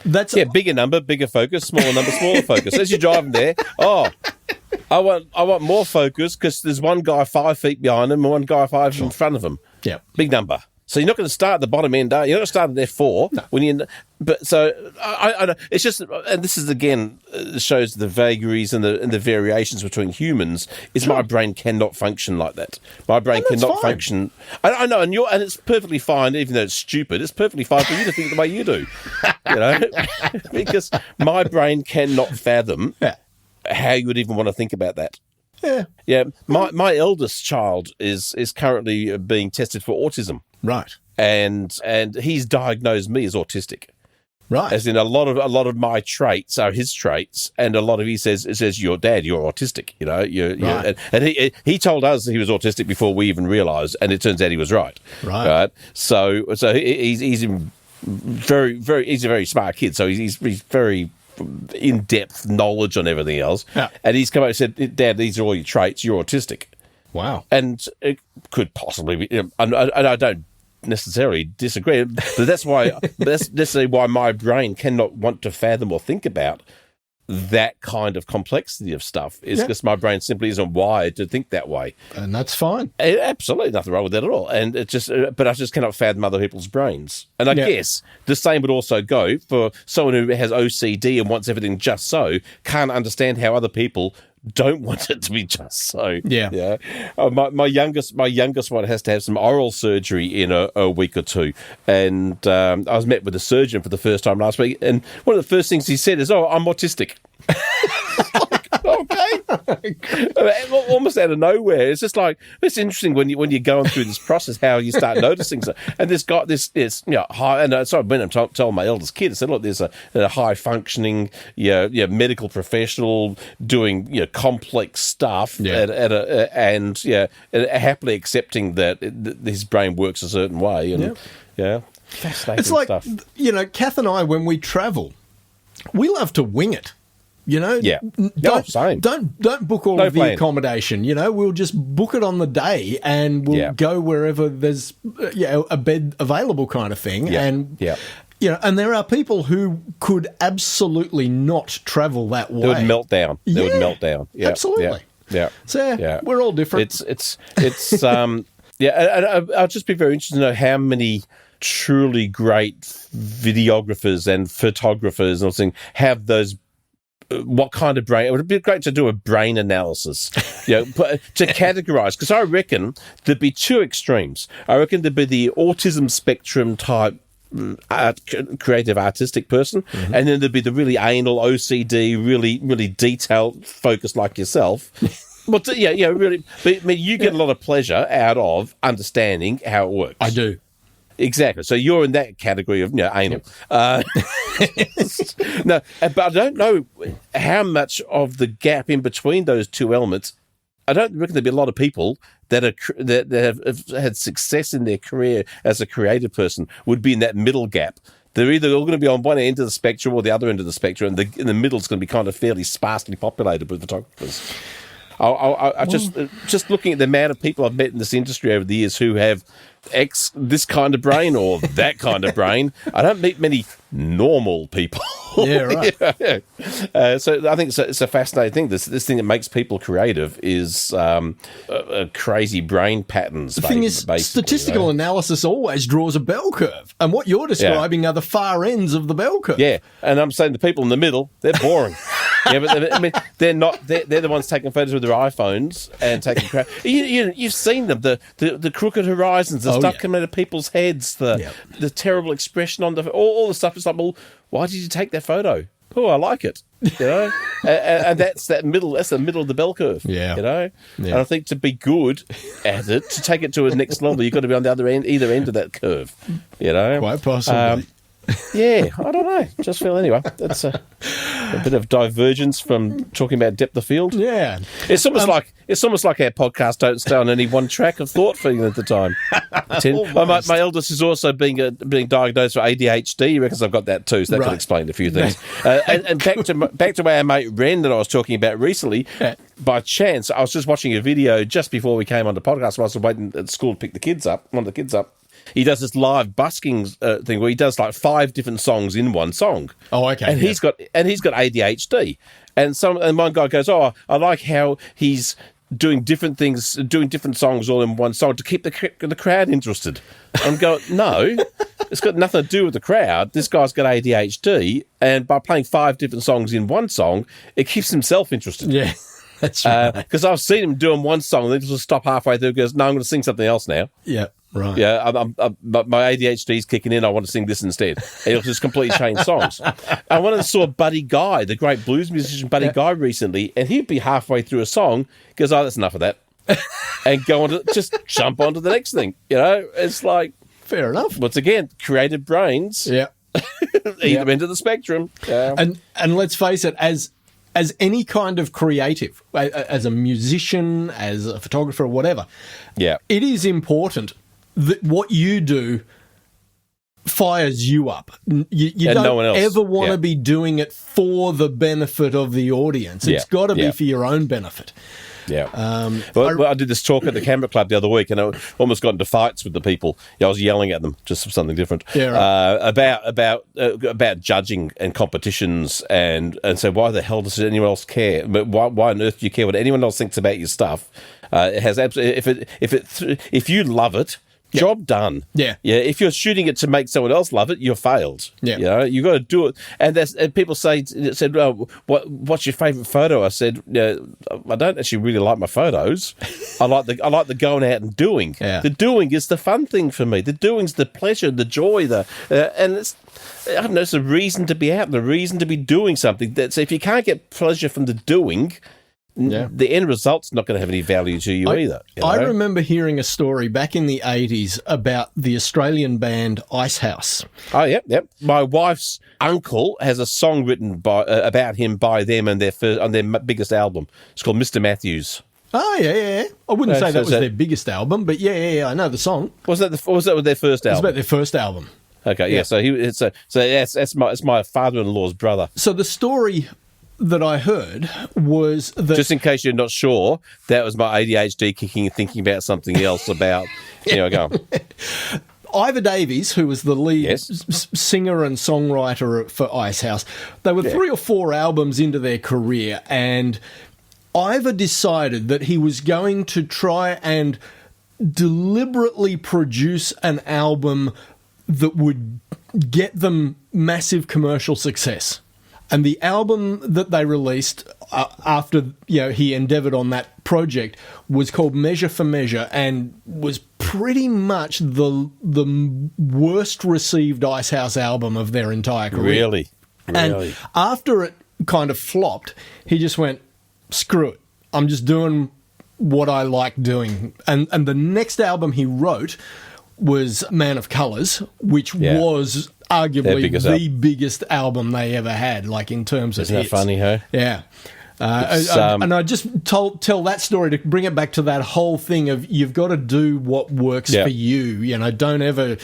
That's bigger number, bigger focus, smaller number, smaller focus. As you're driving there, I want more focus because there's one guy 5 feet behind him and one guy 5 in front of him. Yeah. Big number. So you're not going to start at the bottom end, are you? You're not going to start at F4 when you. But so I it's just, and this is again shows the vagaries and the variations between humans. Is my brain cannot function like that. My brain cannot function. I know, and it's perfectly fine, even though it's stupid. It's perfectly fine for you to think the way you do, because my brain cannot fathom how you would even want to think about that. Yeah. My eldest child is currently being tested for autism. Right. And he's diagnosed me as autistic. Right. As in a lot of my traits are his traits, and a lot of he says you're autistic, Right. And he told us he was autistic before we even realised, and it turns out he was right. Right. So he's a very smart kid, so he's very in-depth knowledge on everything else. Yeah. And he's come out and said, Dad, these are all your traits, you're autistic. Wow. And it could possibly be, and I don't necessarily disagree, but that's necessarily why my brain cannot want to fathom or think about that kind of complexity of stuff. It's because my brain simply isn't wired to think that way. And that's fine. Absolutely nothing wrong with that at all. And it just, but I just cannot fathom other people's brains. And I guess the same would also go for someone who has OCD and wants everything just so, can't understand how other people don't want it to be just so. Yeah. My youngest one has to have some oral surgery in a week or two, and I was met with a surgeon for the first time last week, and one of the first things he said is, "Oh, I'm autistic." Okay, almost out of nowhere. It's just like, it's interesting when you're going through this process, how you start noticing stuff. And this guy, high. And so I went and told my eldest kid, I said, look, there's a high functioning, medical professional doing complex stuff, and happily accepting that his brain works a certain way, and fascinating. It's like stuff. Kath and I, when we travel, we love to wing it. Same. Don't book all of the accommodation. We'll just book it on the day, and we'll go wherever there's a bed available, kind of thing. And and there are people who could absolutely not travel that way. They would melt down. Yeah, absolutely. Yeah. So we're all different. It's and I'll just be very interested to know how many truly great videographers and photographers and everything have those. What kind of brain? It would be great to do a brain analysis, to categorize, because I reckon there'd be two extremes. I reckon there'd be the autism spectrum type creative artistic person, and then there'd be the really anal OCD, really, really detailed focused like yourself. But really, but, I mean, you get a lot of pleasure out of understanding how it works. I do. Exactly. So you're in that category of anal. No, but I don't know how much of the gap in between those two elements. I don't reckon there'd be a lot of people that have had success in their career as a creative person would be in that middle gap. They're either all going to be on one end of the spectrum or the other end of the spectrum, and in the middle is going to be kind of fairly sparsely populated with photographers. I just looking at the amount of people I've met in this industry over the years who have this kind of brain or that kind of brain. I don't meet many normal people. Yeah, right. So I think it's a fascinating thing. This thing that makes people creative is crazy brain patterns. The thing is, statistical analysis always draws a bell curve, and what you're describing are the far ends of the bell curve. Yeah, and I'm saying the people in the middle, they're boring. But I mean, they're not. They're the ones taking photos with their iPhones and taking crap. You've seen them, the crooked horizons, the stuff coming out of people's heads, the terrible expression on all the stuff. It's like, well, why did you take that photo? Oh, I like it. And that's the middle of the bell curve. And I think to be good at it, to take it to a next level, you've got to be on the either end of that curve. Quite possibly. I don't know. Just feel anyway. That's a bit of divergence from talking about depth of field. Yeah, it's almost like our podcast don't stay on any one track of thought for you at the time. My eldest is also being diagnosed with ADHD. He reckons I've got that too, so that could explain a few things. And back to our mate Ren that I was talking about recently. By chance, I was just watching a video just before we came on the podcast. I was waiting at school to pick one of the kids up. He does this live busking thing where he does like 5 different songs in one song. Oh, okay. And he's got ADHD. And one guy goes, "Oh, I like how he's doing different things, doing different songs all in one song to keep the crowd interested." I'm going, no, it's got nothing to do with the crowd. This guy's got ADHD, and by playing 5 different songs in one song, it keeps himself interested. Yeah. That's right. Because I've seen him doing one song, and then he'll stop halfway through and goes, "No, I'm going to sing something else now." Yeah. Right. Yeah, my ADHD's kicking in. I want to sing this instead. And he'll just completely change songs. I went and saw Buddy Guy, the great blues musician Buddy Guy, recently, and he'd be halfway through a song, goes, "Oh, that's enough of that," and go on to just jump onto the next thing. It's like, fair enough. Once again, creative brains. Yeah. Either end of the spectrum. And let's face it, as any kind of creative, as a musician, as a photographer, or whatever, it is important that what you do fires you up. You don't no one else. ever want to be doing it for the benefit of the audience. It's got to be for your own benefit. Yeah. I did this talk at the Canberra Club the other week, and I almost got into fights with the people. I was yelling at them just for something different. Yeah, right. About judging and competitions, and so why the hell does anyone else care? But why on earth do you care what anyone else thinks about your stuff? It has absolutely if you love it. Yep. Job done. Yeah. If you're shooting it to make someone else love it, you've failed. Yeah. You got to do it. And people said, "Oh, what's your favourite photo?" I said, "I don't actually really like my photos. I like the going out and doing. Yeah. The doing is the fun thing for me. The doing's the pleasure, the joy, and it's." I don't know. It's the reason to be out, the reason to be doing something. So if you can't get pleasure from the doing, the end result's not going to have any value to you either. I remember hearing a story back in the 80s about the Australian band Icehouse. Oh, yep. My wife's uncle has a song written about him by them on their biggest album. It's called Mr. Matthews. Oh, yeah. I wouldn't say that was their biggest album, but yeah, I know the song. Was that their first album? It was about their first album. Okay, yeah. So that's my father-in-law's brother. So the story that I heard was that... Just in case you're not sure, that was my ADHD kicking and thinking about something else about... go on. Ivor Davies, who was the lead singer and songwriter for Icehouse, they were 3 or 4 albums into their career, and Ivor decided that he was going to try and deliberately produce an album that would get them massive commercial success. And the album that they released after he endeavoured on that project was called Measure for Measure, and was pretty much the worst received Icehouse album of their entire career. Really? And after it kind of flopped, he just went, screw it, I'm just doing what I like doing. And the next album he wrote was Man of Colours, which was arguably the biggest album they ever had, like in terms of hits. Isn't that funny, huh? Yeah. And I just tell that story to bring it back to that whole thing of you've got to do what works for you. Don't ever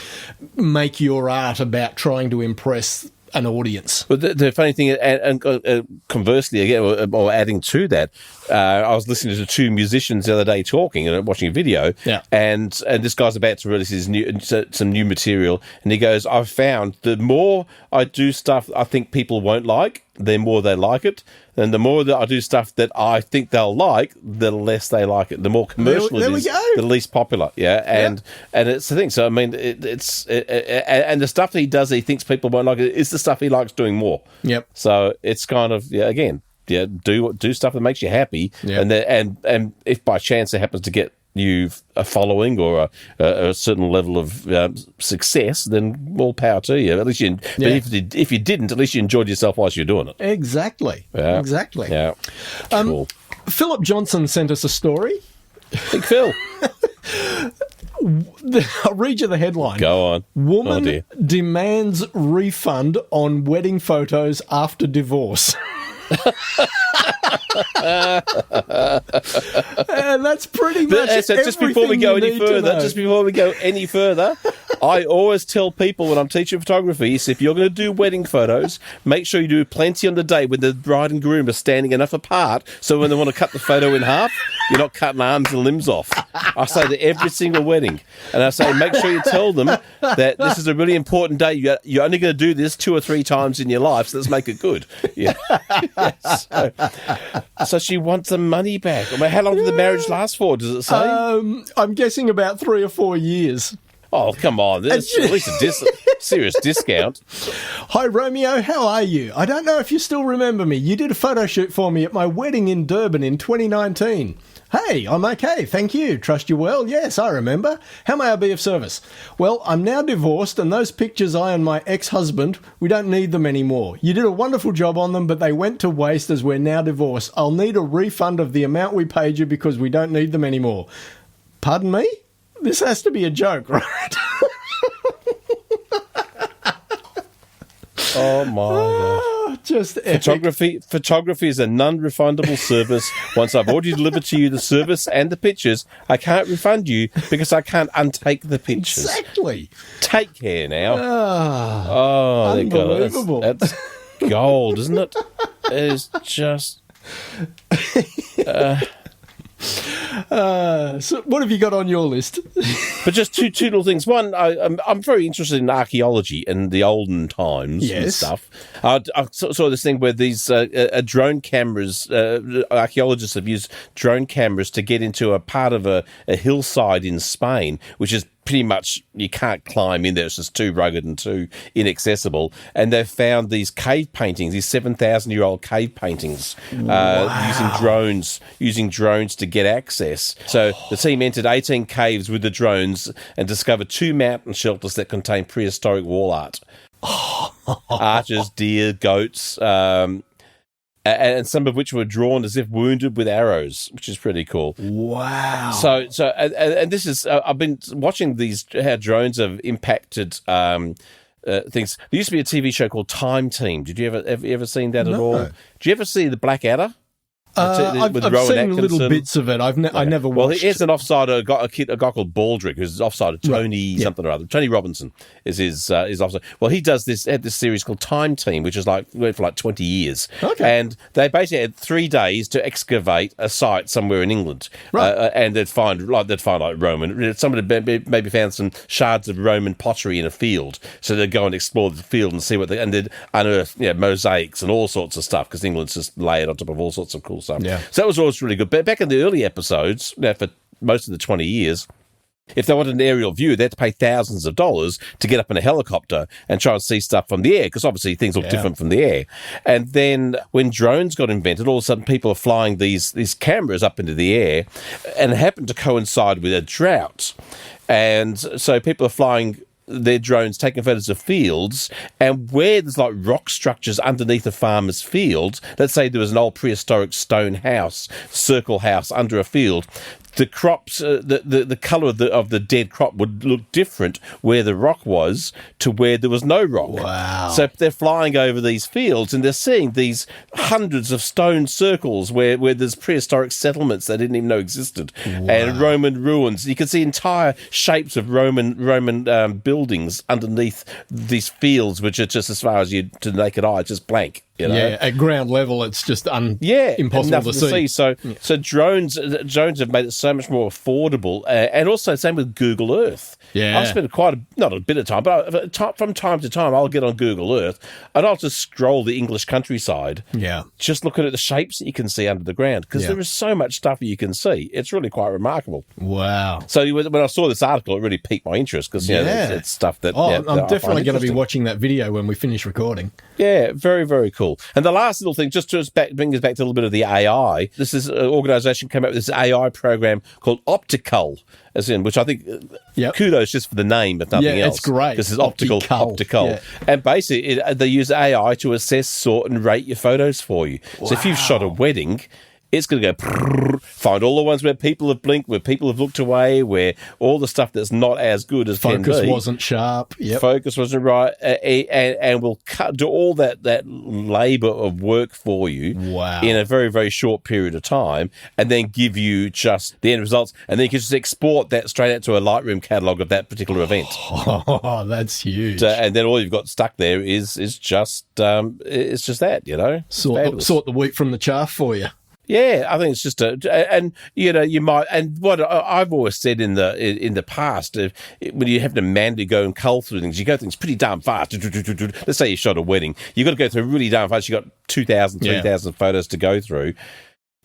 make your art about trying to impress an audience. But the funny thing, and conversely, again, or adding to that, I was listening to 2 musicians the other day talking and watching a video, and this guy's about to release some new material, and he goes, "I've found the more I do stuff I think people won't like, the more they like it. And the more that I do stuff that I think they'll like, the less they like it. The more commercial it is, the least popular." Yeah, and it's the thing. So I mean, and the stuff that he does that he thinks people won't like is the stuff he likes doing more. Yep. So it's kind of do stuff that makes you happy, and if by chance it happens to get you a following or a certain level of success, then all power to you. At least but if you didn't, at least you enjoyed yourself whilst you're doing it. Exactly. Yeah. Exactly. Yeah. Cool. Philip Johnson sent us a story. Big Phil. I'll read you the headline. Go on. Woman demands refund on wedding photos after divorce. And that's pretty much just before we go any further, I always tell people when I'm teaching photography, if you're going to do wedding photos, make sure you do plenty on the day when the bride and groom are standing enough apart so when they want to cut the photo in half, you're not cutting arms and limbs off. I say that every single wedding, and I say make sure you tell them that this is a really important day. You're only going to do this 2 or 3 times in your life, so let's make it good. Yeah. So she wants the money back. I mean, how long did the marriage last for, does it say? I'm guessing about 3 or 4 years. Oh, come on. There's at least a serious discount. Hi, Romeo. How are you? I don't know if you still remember me. You did a photo shoot for me at my wedding in Durban in 2019. Hey, I'm okay, thank you. Trust you well? Yes, I remember. How may I be of service? Well, I'm now divorced, and those pictures I and my ex-husband, we don't need them anymore. You did a wonderful job on them, but they went to waste as we're now divorced. I'll need a refund of the amount we paid you because we don't need them anymore. Pardon me? This has to be a joke, right? Oh my God. Just epic. Photography is a non-refundable service. Once I've already delivered to you the service and the pictures, I can't refund you because I can't untake the pictures. Exactly. Take care now. Unbelievable. That's gold, isn't it? It is just... So what have you got on your list? But just two little things. One, I'm very interested in archaeology and the olden times and stuff. I saw this thing where these drone cameras, archaeologists have used drone cameras to get into a part of a hillside in Spain, which is pretty much you can't climb in there. It's just too rugged and too inaccessible. And they've found these cave paintings, these 7,000-year-old cave paintings, using drones to get access. So the team entered 18 caves with the drones and discovered 2 mountain shelters that contain prehistoric wall art. Archers, deer, goats, and some of which were drawn as if wounded with arrows, which is pretty cool. Wow! So, and this is I've been watching how drones have impacted things. There used to be a TV show called Time Team. Did you ever seen that at all? Did you ever see the Blackadder? I've seen little bits of it. I never watched. Well, here's an offsider, a guy called Baldrick, who's offsider, Tony something or other. Tony Robinson is his offsider. Well, he had this series called Time Team, which is went for 20 years. Okay. And they basically had 3 days to excavate a site somewhere in England. Right. And they'd find Roman. Somebody maybe found some shards of Roman pottery in a field. So they'd go and explore the field and see and they'd unearth mosaics and all sorts of stuff, because England's just layered on top of all sorts of cool stuff. Yeah. So that was always really good. But back in the early episodes, for most of the 20 years, if they wanted an aerial view, they had to pay thousands of dollars to get up in a helicopter and try and see stuff from the air, because obviously things look different from the air. And then when drones got invented, all of a sudden people are flying these cameras up into the air, and it happened to coincide with a drought. And so people are flying their drones taking photos of fields, and where there's rock structures underneath a farmer's field, let's say there was an old prehistoric stone house, circle house under a field, the crops, the colour of the dead crop would look different where the rock was to where there was no rock. Wow. So they're flying over these fields and they're seeing these hundreds of stone circles where there's prehistoric settlements they didn't even know existed. Wow. And Roman ruins. You can see entire shapes of Roman buildings underneath these fields, which are just, as far as to the naked eye, just blank. Yeah, at ground level, it's just impossible to see. So drones have made it so much more affordable, and also same with Google Earth. Yeah, I've spent not a bit of time, but from time to time, I'll get on Google Earth and I'll just scroll the English countryside. Yeah, just looking at the shapes that you can see under the ground, because there is so much stuff you can see. It's really quite remarkable. Wow. So when I saw this article, it really piqued my interest, because it's stuff that. I'm definitely going to be watching that video when we finish recording. Yeah, very, very cool. And the last little thing, just to bring us back to a little bit of the AI, this is an organisation came up with this AI program called Opticull, which I think kudos just for the name, if nothing else. Yeah, it's great. This is Opticull. Yeah. And basically, they use AI to assess, sort, and rate your photos for you. Wow. So if you've shot a wedding, it's going to go find all the ones where people have blinked, where people have looked away, where all the stuff that's not as good as focus can be. Wasn't sharp. Yep. Focus wasn't right, and will do all that labour of work for you in a very, very short period of time, and then give you just the end results, and then you can just export that straight out to a Lightroom catalogue of that particular event. Oh, that's huge! And then all you've got stuck there is just it's just that, sort the wheat from the chaff for you. Yeah, I think it's just you might, and what I've always said in the past, when you have to manually go and cull through things, you go things pretty damn fast. Let's say you shot a wedding, you've got to go through really damn fast. You've got 2,000, 3,000 photos to go through.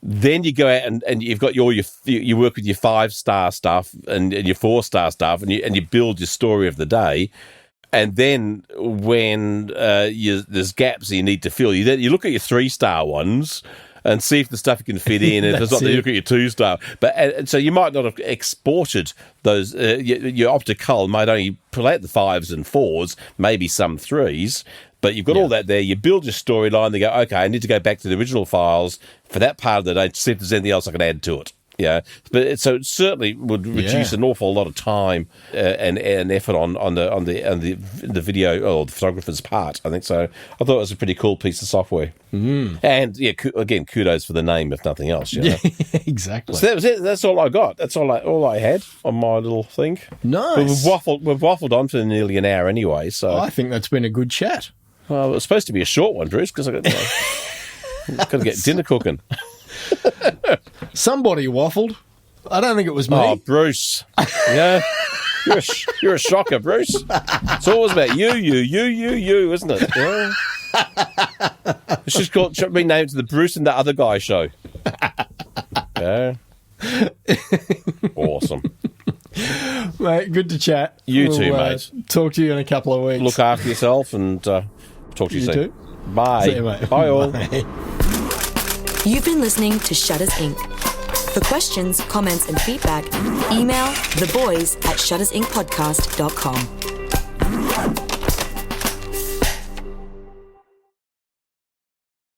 Then you go out and you've got you work with your 5-star stuff and your 4-star stuff, and you build your story of the day. And then when there's gaps that you need to fill, you look at your 3-star ones and see if the stuff you can fit in. And if it's not, then you look at your 2-star. But so you might not have exported those. Your Opticull might only pull out the 5s and 4s, maybe some 3s. But you've got all that there. You build your storyline. They go, okay, I need to go back to the original files for that part of the day to see if there's anything else I can add to it. Yeah, but so it certainly would reduce an awful lot of time and effort on the video or the photographer's part. I think so. I thought it was a pretty cool piece of software. Mm. And again, kudos for the name, if nothing else. Yeah, exactly. So that was it. That's all I got. That's all I had on my little thing. Nice. But we've waffled on for nearly an hour anyway. So I think that's been a good chat. Well, it was supposed to be a short one, Bruce, because I got to get dinner cooking. Somebody waffled. I don't think it was me. Oh, Bruce. Yeah. You're a shocker, Bruce. It's always about you, isn't it? Yeah. It's just should be named to the Bruce and the Other Guy show. Yeah. Awesome. Mate, good to chat. You too, mate. Talk to you in a couple of weeks. Look after yourself and talk to you soon. Too. Bye. See you, mate. Bye, all. Bye. You've been listening to Shutters Inc. For questions, comments, and feedback, email theboys@shuttersincpodcast.com.